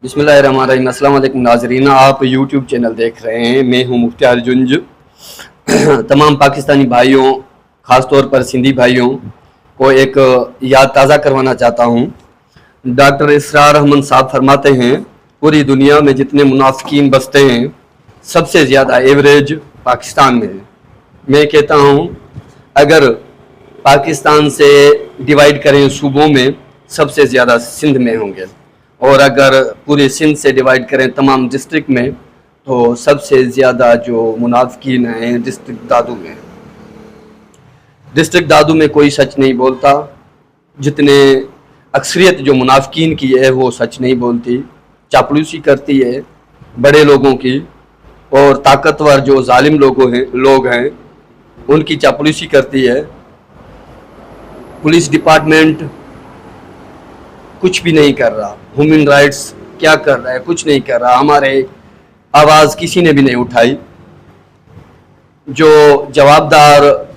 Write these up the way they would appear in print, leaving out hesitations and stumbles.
बिस्मिल्लाहिर्रहमानिर्रहीम। अस्सलाम वालेकुम नाज़रीन, आप यूट्यूब चैनल देख रहे हैं। मैं हूं मुख्तार जुंज। तमाम पाकिस्तानी भाइयों, ख़ास तौर पर सिंधी भाइयों को एक याद ताज़ा करवाना चाहता हूं। डॉक्टर इसरार रहमान साहब फरमाते हैं, पूरी दुनिया में जितने मुनाफिकीन बसते हैं सबसे ज़्यादा एवरेज पाकिस्तान में है। मैं कहता हूं, अगर पाकिस्तान से डिवाइड करें सूबों में, सबसे ज़्यादा सिंध में होंगे, और अगर पूरे सिंध से डिवाइड करें तमाम डिस्ट्रिक्ट में, तो सबसे ज़्यादा जो मुनाफिकीन हैं डिस्ट्रिक्ट दादू में। डिस्ट्रिक्ट दादू में कोई सच नहीं बोलता। जितने अक्सरियत जो मुनाफिकीन की है वो सच नहीं बोलती, चापलूसी करती है बड़े लोगों की, और ताकतवर जो जालिम लोग हैं उनकी चापलूसी करती है। पुलिस डिपार्टमेंट कुछ भी नहीं कर रहा, ह्यूमन राइट्स क्या कर रहा है? कुछ नहीं कर रहा। हमारे आवाज़ किसी ने भी नहीं उठाई। जो जवाबदार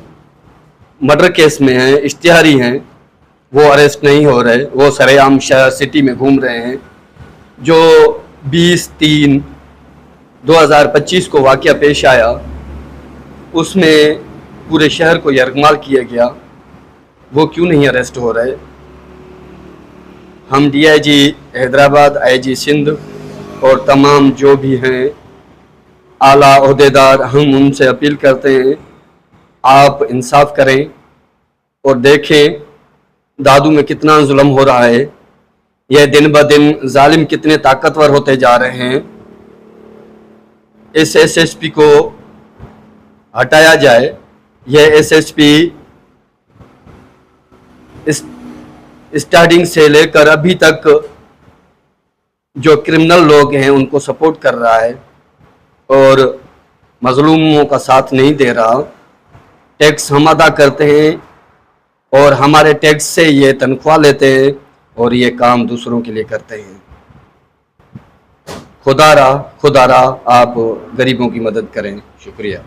मर्डर केस में हैं, इश्तिहारी हैं, वो अरेस्ट नहीं हो रहे, वो सरेआम शहर सिटी में घूम रहे हैं। जो 20/3/2025 को वाक़या पेश आया, उसमें पूरे शहर को यरगमाल किया गया, वो क्यों नहीं अरेस्ट हो रहे? हम DIG हैदराबाद, IG सिंध और तमाम जो भी हैं आला ओहदेदार, हम उनसे अपील करते हैं, आप इंसाफ करें और देखें दादू में कितना जुल्म हो रहा है। यह दिन ब दिन जालिम कितने ताकतवर होते जा रहे हैं। इस SSP को हटाया जाए। यह SSP स्टार्टिंग से लेकर अभी तक जो क्रिमिनल लोग हैं उनको सपोर्ट कर रहा है और मजलूमों का साथ नहीं दे रहा। टैक्स हम अदा करते हैं और हमारे टैक्स से ये तनख्वाह लेते हैं और ये काम दूसरों के लिए करते हैं। खुदारा आप गरीबों की मदद करें। शुक्रिया।